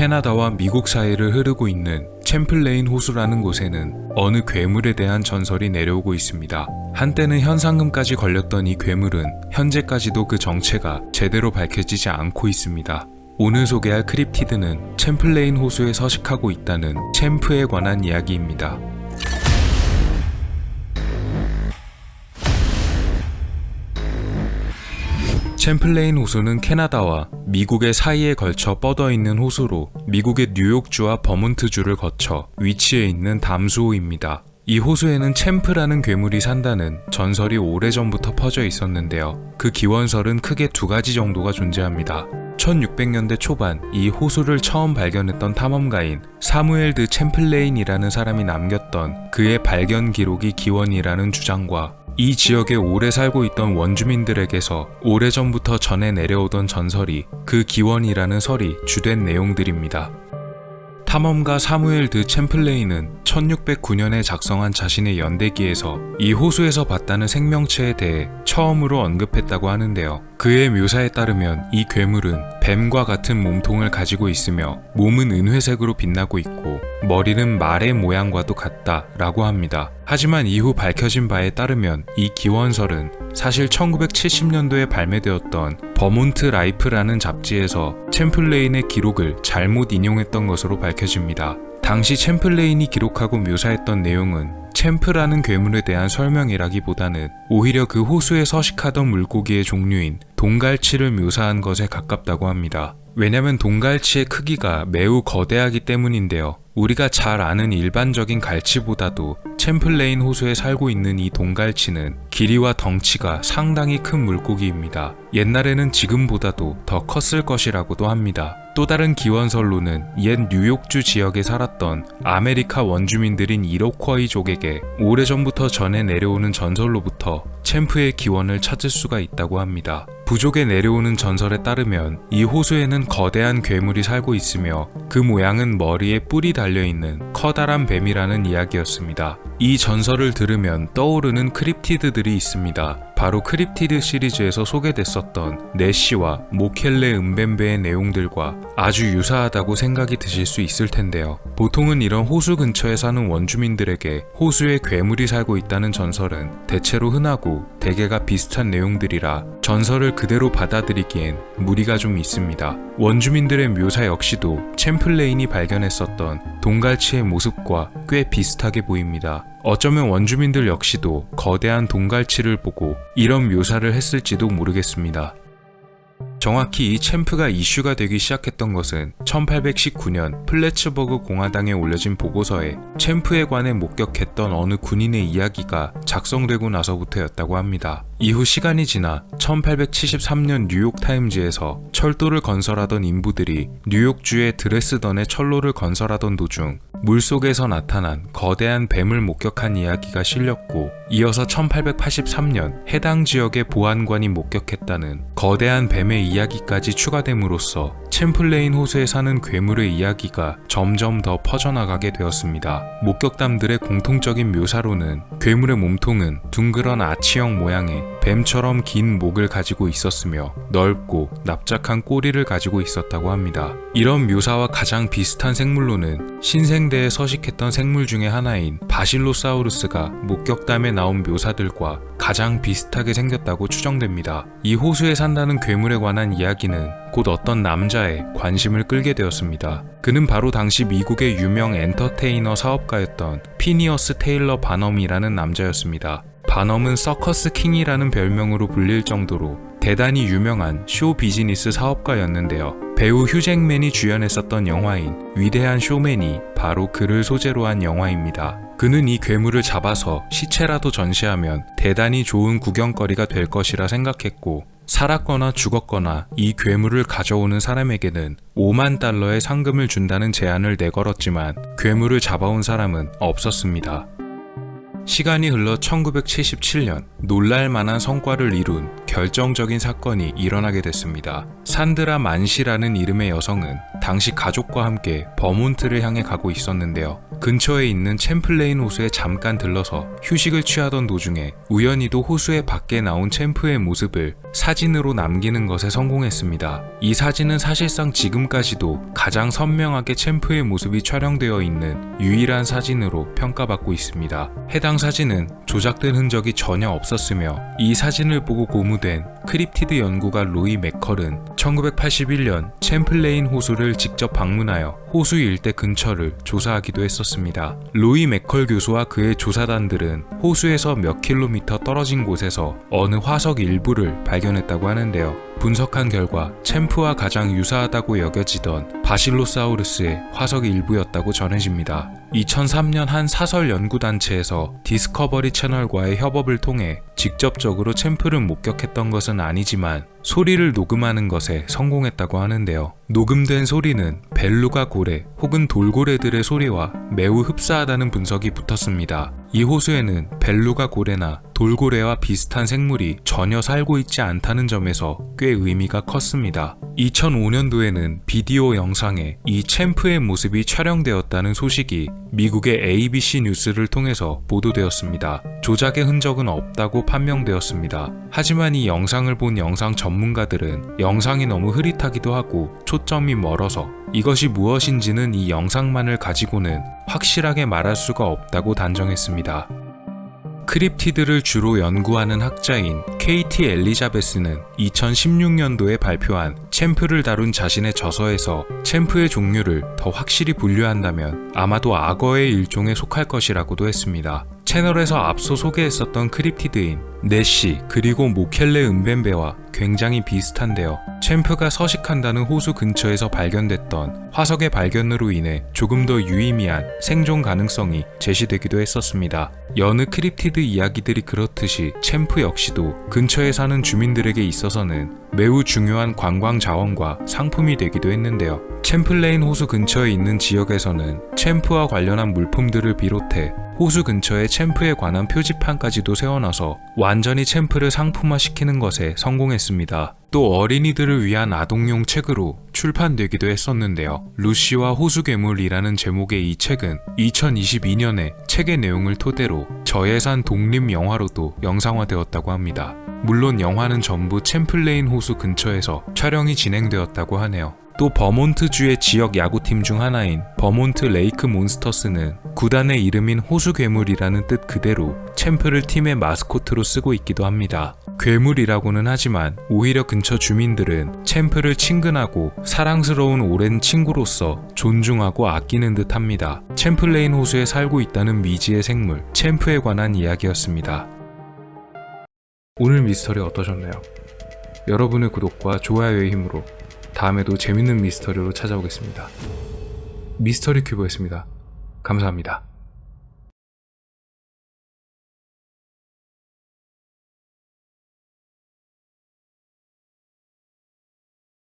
캐나다와 미국 사이를 흐르고 있는 챔플레인 호수라는 곳에는 어느 괴물에 대한 전설이 내려오고 있습니다. 한때는 현상금까지 걸렸던 이 괴물은 현재까지도 그 정체가 제대로 밝혀지지 않고 있습니다. 오늘 소개할 크립티드는 챔플레인 호수에 서식하고 있다는 챔프에 관한 이야기입니다. 챔플레인 호수는 캐나다와 미국의 사이에 걸쳐 뻗어있는 호수로 미국의 뉴욕주와 버몬트주를 거쳐 위치해 있는 담수호입니다. 이 호수에는 챔프라는 괴물이 산다는 전설이 오래전부터 퍼져 있었는데요. 그 기원설은 크게 두 가지 정도가 존재합니다. 1600년대 초반 이 호수를 처음 발견했던 탐험가인 사무엘 드 챔플레인이라는 사람이 남겼던 그의 발견 기록이 기원이라는 주장과 이 지역에 오래 살고 있던 원주민들에게서 오래전부터 전해 내려오던 전설이 그 기원이라는 설이 주된 내용들입니다. 탐험가 사무엘 드 챔플레인은 1609년에 작성한 자신의 연대기에서 이 호수에서 봤다는 생명체에 대해 처음으로 언급했다고 하는데요. 그의 묘사에 따르면 이 괴물은 뱀과 같은 몸통을 가지고 있으며 몸은 은회색으로 빛나고 있고 머리는 말의 모양과도 같다 라고 합니다. 하지만 이후 밝혀진 바에 따르면 이 기원설은 사실 1970년도에 발매되었던 버몬트 라이프라는 잡지에서 챔플레인의 기록을 잘못 인용했던 것으로 밝혀집니다. 당시 챔플레인이 기록하고 묘사했던 내용은 챔프라는 괴물에 대한 설명이라기보다는 오히려 그 호수에 서식하던 물고기의 종류인 동갈치를 묘사한 것에 가깝다고 합니다. 왜냐면 동갈치의 크기가 매우 거대하기 때문인데요. 우리가 잘 아는 일반적인 갈치보다도 챔플레인 호수에 살고 있는 이 동갈치는 길이와 덩치가 상당히 큰 물고기입니다. 옛날에는 지금보다도 더 컸을 것이라고도 합니다. 또 다른 기원설로는 옛 뉴욕주 지역에 살았던 아메리카 원주민들인 이로쿼이족에게 오래전부터 전해 내려오는 전설로부터 챔프의 기원을 찾을 수가 있다고 합니다. 부족에 내려오는 전설에 따르면 이 호수에는 거대한 괴물이 살고 있으며 그 모양은 머리에 뿔이 달려있는 커다란 뱀이라는 이야기였습니다. 이 전설을 들으면 떠오르는 크립티드들이 있습니다. 바로 크립티드 시리즈에서 소개됐었던 네시와 모켈레 은뱀배의 내용들과 아주 유사하다고 생각이 드실 수 있을 텐데요. 보통은 이런 호수 근처에 사는 원주민들에게 호수에 괴물이 살고 있다는 전설은 대체로 흔하고 대개가 비슷한 내용들이라 전설을 그대로 받아들이기엔 무리가 좀 있습니다. 원주민들의 묘사 역시도 챔플레인이 발견했었던 동갈치의 모습과 꽤 비슷하게 보입니다. 어쩌면 원주민들 역시도 거대한 동갈치를 보고 이런 묘사를 했을지도 모르겠습니다. 정확히 이 챔프가 이슈가 되기 시작했던 것은 1819년 플래츠버그 공화당에 올려진 보고서에 챔프에 관해 목격했던 어느 군인의 이야기가 작성되고 나서부터였다고 합니다. 이후 시간이 지나 1873년 뉴욕타임즈에서 철도를 건설하던 인부들이 뉴욕주의 드레스던의 철로를 건설하던 도중 물속에서 나타난 거대한 뱀을 목격한 이야기가 실렸고, 이어서 1883년 해당 지역의 보안관이 목격했다는 거대한 뱀의 이야기까지 추가됨으로써 챔플레인 호수에 사는 괴물의 이야기가 점점 더 퍼져나가게 되었습니다. 목격담들의 공통적인 묘사로는 괴물의 몸통은 둥그런 아치형 모양의 뱀처럼 긴 목을 가지고 있었으며 넓고 납작한 꼬리를 가지고 있었다고 합니다. 이런 묘사와 가장 비슷한 생물로는 신생대에 서식했던 생물 중에 하나인 바실로사우루스가 목격담에 나온 묘사들과 가장 비슷하게 생겼다고 추정됩니다. 이 호수에 산다는 괴물에 관한 이야기는 곧 어떤 남자의 관심을 끌게 되었습니다. 그는 바로 당시 미국의 유명 엔터테이너 사업가였던 피니어스 테일러 바넘이라는 남자였습니다. 바넘은 서커스 킹이라는 별명으로 불릴 정도로 대단히 유명한 쇼 비즈니스 사업가였는데요. 배우 휴잭맨이 주연했었던 영화인 위대한 쇼맨이 바로 그를 소재로 한 영화입니다. 그는 이 괴물을 잡아서 시체라도 전시하면 대단히 좋은 구경거리가 될 것이라 생각했고, 살았거나 죽었거나 이 괴물을 가져오는 사람에게는 $50,000의 상금을 준다는 제안을 내걸었지만 괴물을 잡아온 사람은 없었습니다. 시간이 흘러 1977년 놀랄만한 성과를 이룬 결정적인 사건이 일어나게 됐습니다. 산드라 만시라는 이름의 여성은 당시 가족과 함께 버몬트를 향해 가고 있었는데요. 근처에 있는 챔플레인 호수에 잠깐 들러서 휴식을 취하던 도중에 우연히도 호수의 밖에 나온 챔프의 모습을 사진으로 남기는 것에 성공했습니다. 이 사진은 사실상 지금까지도 가장 선명하게 챔프의 모습이 촬영되어 있는 유일한 사진으로 평가받고 있습니다. 해당 사진은 조작된 흔적이 전혀 없었으며 이 사진을 보고 고무된 크립티드 연구가 로이 맥컬은 1981년 챔플레인 호수를 직접 방문하여 호수 일대 근처를 조사하기도 했었습니다. 로이 맥컬 교수와 그의 조사단들은 호수에서 몇 킬로미터 떨어진 곳에서 어느 화석 일부를 발견했다고 하는데요. 분석한 결과 챔프와 가장 유사하다고 여겨지던 바실로사우루스의 화석 일부였다고 전해집니다. 2003년 한 사설 연구단체에서 디스커버리 채널과의 협업을 통해 직접적으로 챔프를 목격했던 것은 아니지만 소리를 녹음하는 것에 성공했다고 하는데요. 녹음된 소리는 벨루가 고래 혹은 돌고래들의 소리와 매우 흡사하다는 분석이 붙었습니다. 이 호수에는 벨루가 고래나 돌고래와 비슷한 생물이 전혀 살고 있지 않다는 점에서 꽤 의미가 컸습니다. 2005년도에는 비디오 영상에 이 챔프의 모습이 촬영되었다는 소식이 미국의 ABC 뉴스를 통해서 보도되었습니다. 조작의 흔적은 없다고 판명되었습니다. 하지만 이 영상을 본 영상 전문가들은 영상이 너무 흐릿하기도 하고 초점이 멀어서 이것이 무엇인지는 이 영상만을 가지고는 확실하게 말할 수가 없다고 단정했습니다. 크립티드를 주로 연구하는 학자인 KT 엘리자베스는 2016년도에 발표한 챔프를 다룬 자신의 저서에서 챔프의 종류를 더 확실히 분류한다면 아마도 악어의 일종에 속할 것이라고도 했습니다. 채널에서 앞서 소개했었던 크립티드인 내시 그리고 모켈레 은벤베와 굉장히 비슷한데요. 챔프가 서식한다는 호수 근처에서 발견됐던 화석의 발견으로 인해 조금 더 유의미한 생존 가능성이 제시되기도 했었습니다. 여느 크립티드 이야기들이 그렇듯이 챔프 역시도 근처에 사는 주민들에게 있어서는 매우 중요한 관광 자원과 상품이 되기도 했는데요. 챔플레인 호수 근처에 있는 지역에서는 챔프와 관련한 물품들을 비롯해 호수 근처에 챔프에 관한 표지판까지도 세워놔서 완전히 챔프를 상품화시키는 것에 성공했습니다. 또 어린이들을 위한 아동용 책으로 출판되기도 했었는데요. 루시와 호수괴물이라는 제목의 이 책은 2022년에 책의 내용을 토대로 저예산 독립 영화로도 영상화되었다고 합니다. 물론 영화는 전부 챔플레인 호수 근처에서 촬영이 진행되었다고 하네요. 또 버몬트주의 지역 야구팀 중 하나인 버몬트 레이크 몬스터스는 구단의 이름인 호수괴물이라는 뜻 그대로 챔프를 팀의 마스코트로 쓰고 있기도 합니다. 괴물이라고는 하지만 오히려 근처 주민들은 챔프를 친근하고 사랑스러운 오랜 친구로서 존중하고 아끼는 듯 합니다. 챔플레인 호수에 살고 있다는 미지의 생물 챔프에 관한 이야기였습니다. 오늘 미스터리 어떠셨나요? 여러분의 구독과 좋아요의 힘으로 다음에도 재밌는 미스터리로 찾아오겠습니다. 미스터리 큐브였습니다. 감사합니다.